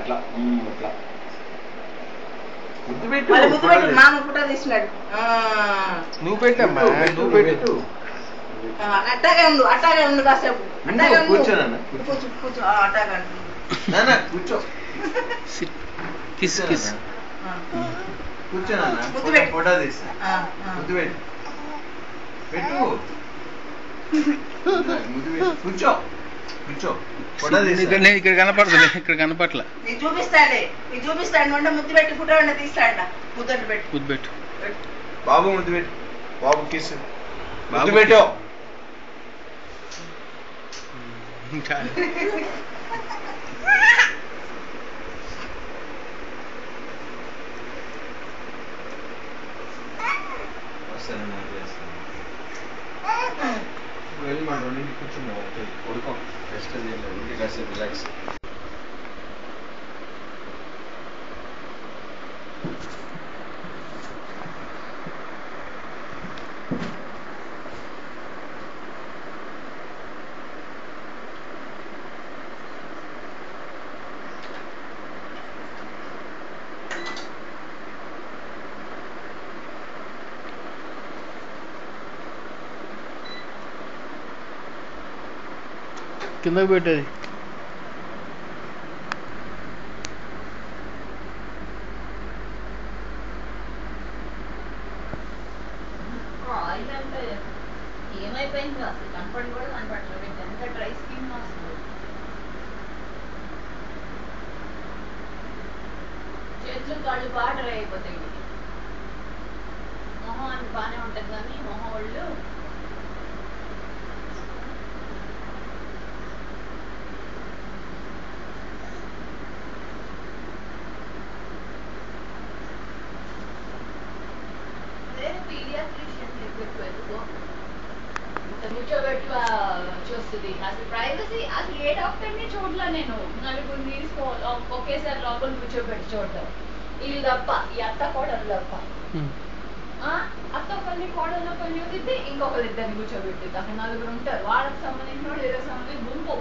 అట్లా అట్లా ముద్దు పెట్టు మామ ఫోటో తీసినాడు. నువ్వు పెట్టమ్మా, నువ్వు పెట్టు. అట్టాగే ఉండు కాసేపు. కూర్చోనన్నా, కూర్చో అట్టాగా కూర్చో. కిస్ కిస్ కూర్చోనన్నా, ఫోటో తీస్తా. ముద్దు పెట్టు పెట్టు, ముద్దు పెట్టు. కూర్చో కూర్చో, ఫోటో తీస్తా. నేను ఇక్కడ కనపడదు, ఇక్కడ కనపట్ల. నీకు చూపిస్తాడు అంటే ముద్దు పెట్టి ఫోటో అంటే తీస్తాడ. ముద్దు పెట్టు బాబు, ముద్దు పెట్టు బాబు. కిస్ ముద్దు పెట్టు. వెళ్ళి మన రెండింటి కూర్చున్నావు, పడుకో. రెస్ట్ చేయలేదు, కాసేపు రిలాక్స్. కిందకి పెట్టేది. ఏమైపోయింది అసలు కనపడి కూడా కనపడలేదు. ఎంత డ్రై స్కిన్ వస్తుంది. చేతులు కాళ్ళు బాగా డ్రై అయిపోతాయి. మొహం అంత బాగానే ఉంటుంది కానీ మొహం వాళ్ళు కూర్చోబెట్టి చూస్తుంది. అసలు ప్రైవసీ అసలు ఏ డాక్టర్ని చూడలే నేను. నలుగురిని ఒకేసారి లోపల కూర్చోబెట్టి చూడటం వీళ్ళు తప్ప, ఈ అత్త కోడలు తప్ప. అత్త ఒకరిని కోడలు ఒకరిని చూదిద్ది, ఇంకొకరు ఇద్దరిని కూర్చోబెట్టిద్ది. అక్కడ నలుగురు ఉంటారు. వాళ్ళకి సంబంధించిన వాళ్ళు ఏదో సంబంధించి గుంపు.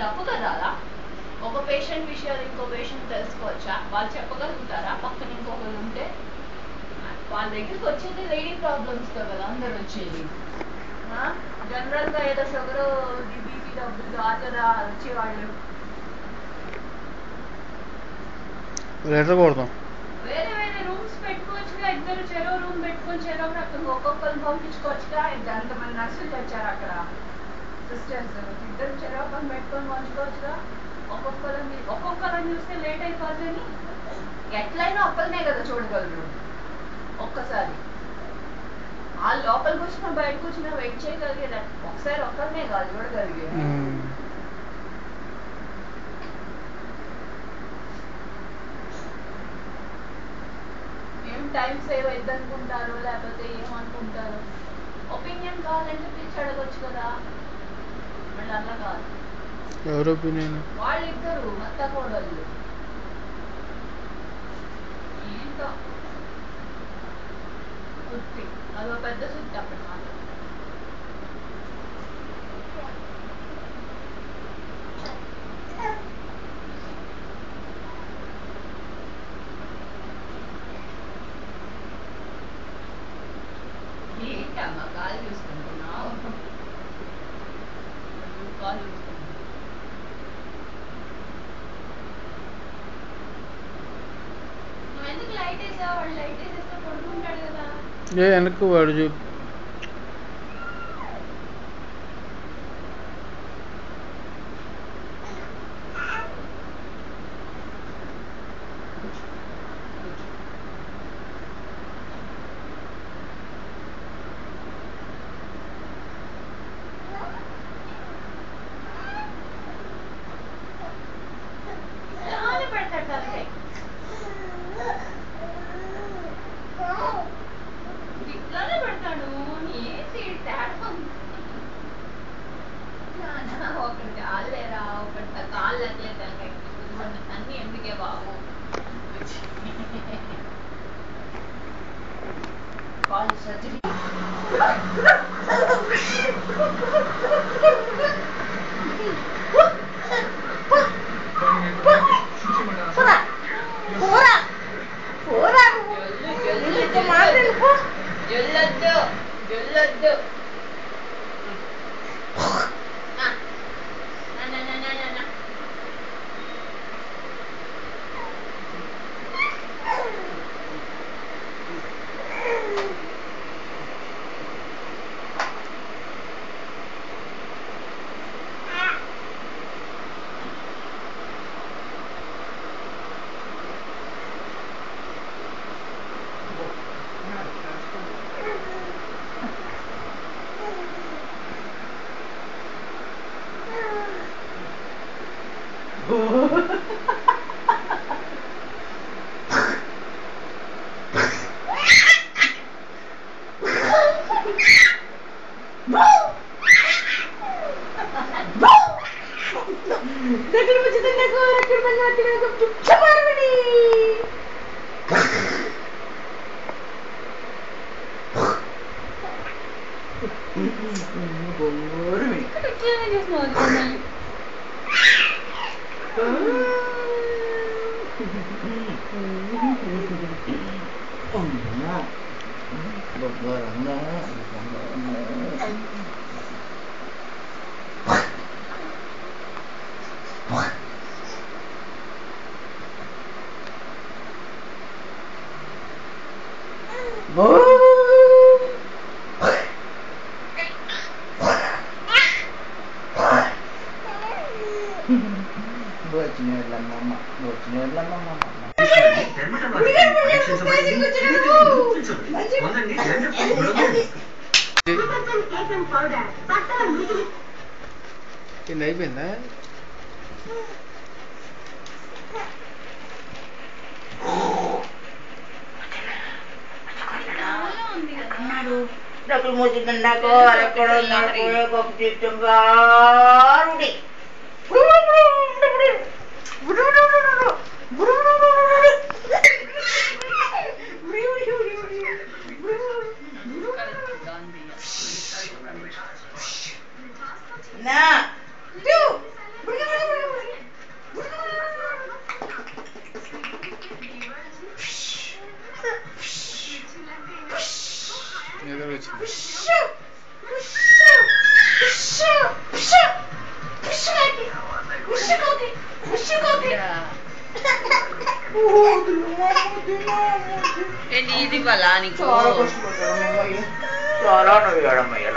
తప్పు కదా అలా? ఒక పేషెంట్ విషయాలు ఇంకో పేషెంట్ తెలుసుకోవచ్చా? వాళ్ళు చెప్పగలుగుతారా? పక్కన ఇంకొకరు ఉంటే వాళ్ళ దగ్గరికి వచ్చేది లేడీ ప్రాబ్లమ్స్ తో కదా అందరు వచ్చేది. జనరల్ గా ఏదో షుగర్, బీపీ డబ్బులు ఆతరా వచ్చేవాళ్ళు వేరే వేరే రూమ్స్ పెట్టుకోవచ్చుగా. ఇద్దరు చెరో రూమ్ పెట్టుకొని చెరో రకంగా ఒక్కొక్కరు పంపించుకోవచ్చుగా. ఎంతమంది నర్సులు తెచ్చారు అక్కడ, సిస్టర్స్. ఇద్దరు చెరో పని పెట్టుకొని పంచుకోవచ్చుగా. ఒక్కొక్కరిని చూస్తే లేట్ అయిపోతుంది. ఎట్లయినా ఒక్కరినే కదా చూడగలరు ఒక్కసారి. ఆ లోపలికి వచ్చినా బయటకు వచ్చినా వెయిట్ చేయగలిగేది ఒకసారి ఒక్కరినే కాదు చూడగలిగే. ఏం టైం సేవ్ అయిద్ది అనుకుంటారు, లేకపోతే ఏమనుకుంటారు. ఒపీనియన్ కావాలంటే పిలిచి అడగొచ్చు కదా. మళ్ళీ అలా కాదు. ఎవరు ఒపీనియన్? వాళ్ళిద్దరు అత్త కోడళ్ళు. ఏంటో సుత్తి, అదో పెద్ద సుత్తి అక్కడ మాత్రం. ఏంటమ్మా కాలు చూసుకుంటున్నావు? కాలు చూసుకుంటున్నావు. నువ్వు ఎందుకు లైట్ వేసావు? వాడు లైట్ వేసేస్తే పడుకుంటాడు కదా. వెనక్కు వాడు చూపు. ఇట్లానే పెడతాడు. ఏంటి తేడా? ఒకటి కాళ్ళేరా, ఒకటి కాళ్ళు అట్లే తలకాయ అన్ని ఎందుకే బాబు. కాళ్ళు సర్జరీ. అయిపోయిందా? డబ్బులు మూసిందన్నాకో అక్కడ గొప్ప జీవితంగా ఇది వల్ల నీకు చాలా నవ్వాడమ్మయ్య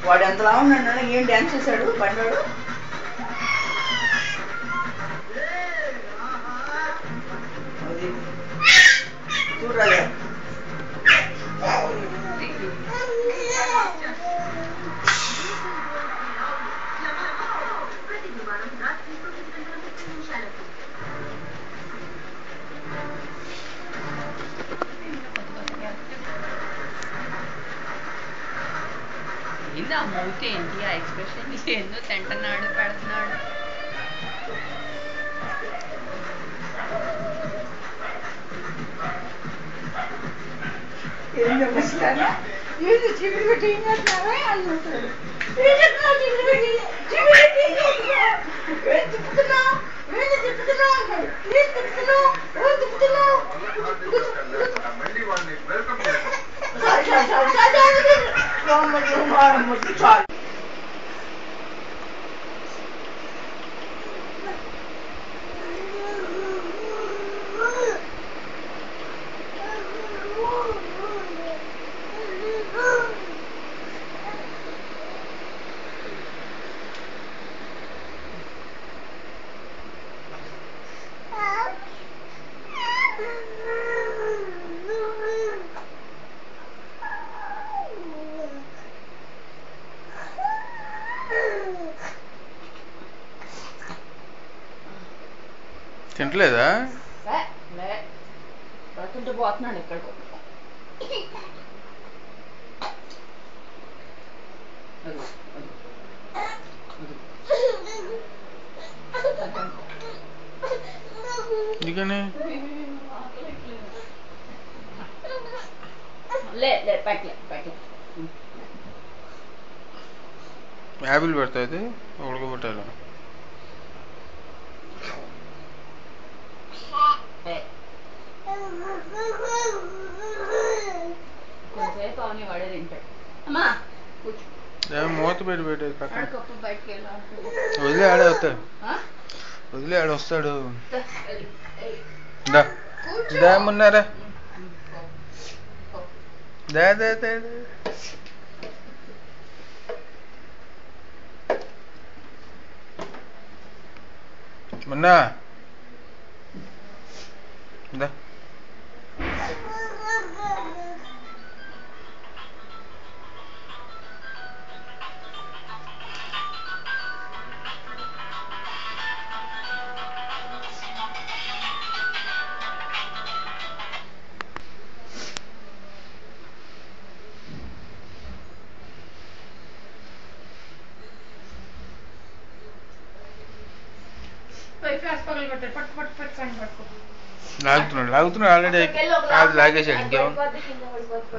వాడు ఎంతలా ఉన్నాడు, ఏం డ్యాన్స్ చేశాడు బండాడు. చూడరాజా ఏంది ఆ మూతి, ఏంటి ఆ ఎక్స్ప్రెషన్, ఏందో తింటున్నాడు పెడుతున్నాడు. ఏం చెప్పేస్తారా ఏంటి చీకటి పెట్టి ఏం చేస్తున్నారా అన్నాడు. చాలు తింటలేదా? బతుంటే పోతున్నాను ఇక్కడ. ఎందుకని లే లే పైకి యాపిల్ పెడతాయి ఉడకబెట్టాలి. కొంచెంసేపు అవన్నీ వాడే తింటాడు. అమ్మా కూర్చో. మూత పెట్టి పెట్టేది పక్కన. ఆడుకోప్ప బయటకు వెళ్ళాలి. వదిలే ఆడే వస్తాడు. వదిలే ఆడ వస్తాడు. దామున్నారా దా దా దా మొన్నా దా లాగుతున్నాడు ఆల్రెడీ. అది లాగేశాడు ఇంకేమో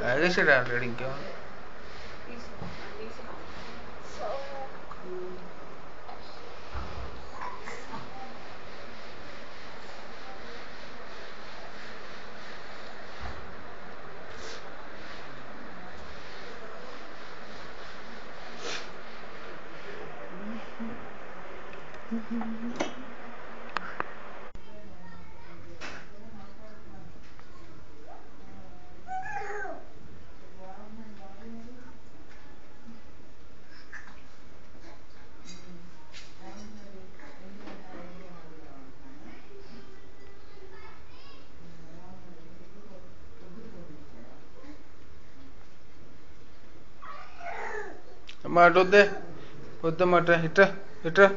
లాగేశాడు ఆల్రెడీ ఇంకేమో. అమ్మ అటు వద్దమ్మా ఇట్రా ఇట్రా.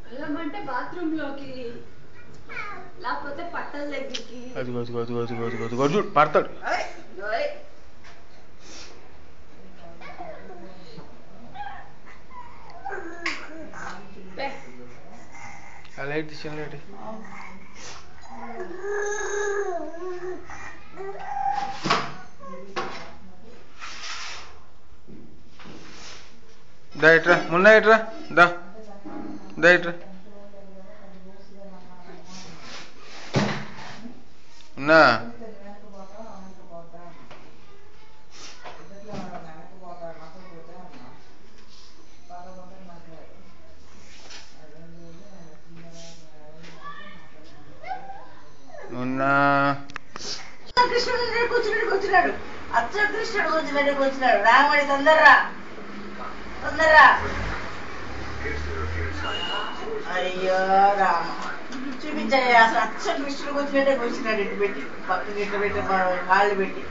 వెళ్ళమంటే బాత్రూమ్ లోకి, లేకపోతే పట్టల దగ్గరికి. చూడు పడతాడు. లైట్ చిన్న లైట్ దా ఇట్రా మున్నా ఇట్రా దా ఇట్రా ఉన్నా. కృష్ణుడు కూర్చున్నాడు. అచ్చ కృష్ణుడు కూర్చున్నాడు. రాముడి తొందరరా. అయ్యో రామ చూపించాయి. అసలు అచ్చ కృష్ణుడు కూర్చున్నాడు. ఇటు పెట్టి పక్కకి ఇటు పెట్టి కాళ్ళు పెట్టి.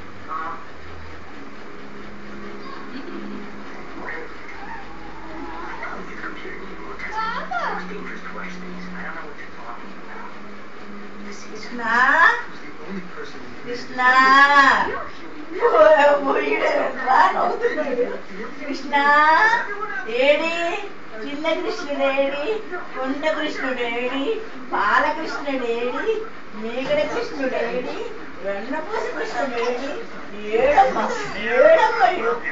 కృష్ణ కృష్ణ కృష్ణ ఏడి, చిన్న కృష్ణుడేడి, కొండ కృష్ణుడేడి, బాలకృష్ణుడేడి, మేగడ కృష్ణుడేడి, వెన్నపూస కృష్ణుడేడి. ఏడమ్మా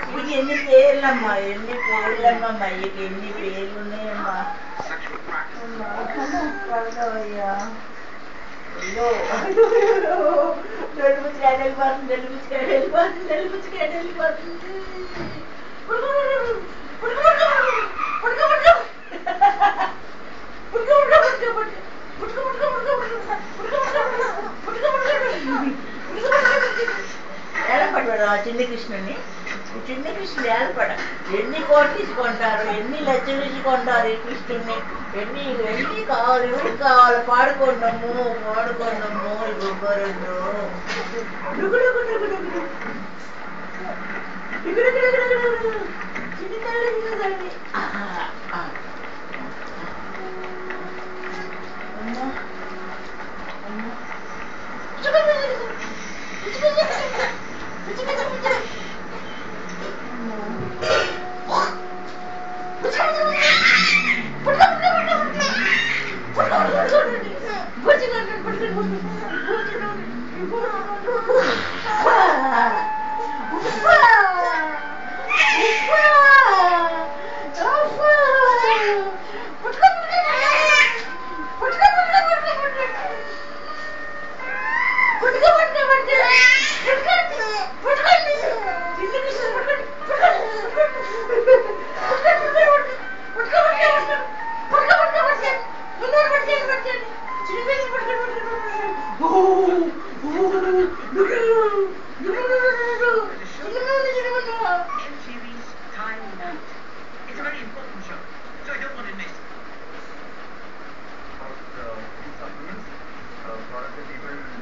వీడికి ఎన్ని పేర్లమ్మా, ఎన్ని పేర్లు ఉన్నాయమ్మా. అయ్యా ఏడపడ్డా చిన్న కృష్ణుని. చిన్న కృష్ణుడు ఏడపడ. ఎన్ని కోట్లు ఇచ్చుకుంటారు, ఎన్ని లక్షలు ఇచ్చుకుంటారు ఈ కృష్ణుడిని. ఎన్ని కావాలి, ఎవరికి కావాలి. పాడుకున్నాము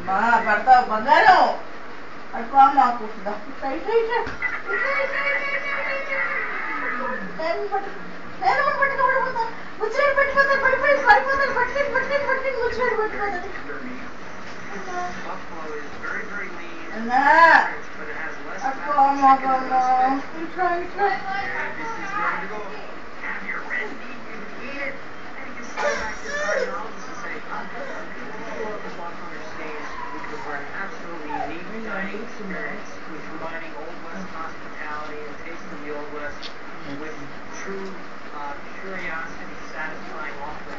మా పడతావు బంగారం అట్లా మాకు ముచ్చడి పట్టుకోతారు పడిపోయి పడిపోతారు పట్టుకొని ముచ్చడి పట్టుకోతారు అట్లా మాకన్నా ఇట్లా ఇట్లా Experience with combining Old West hospitality and taste of the Old West with true curiosity, satisfying off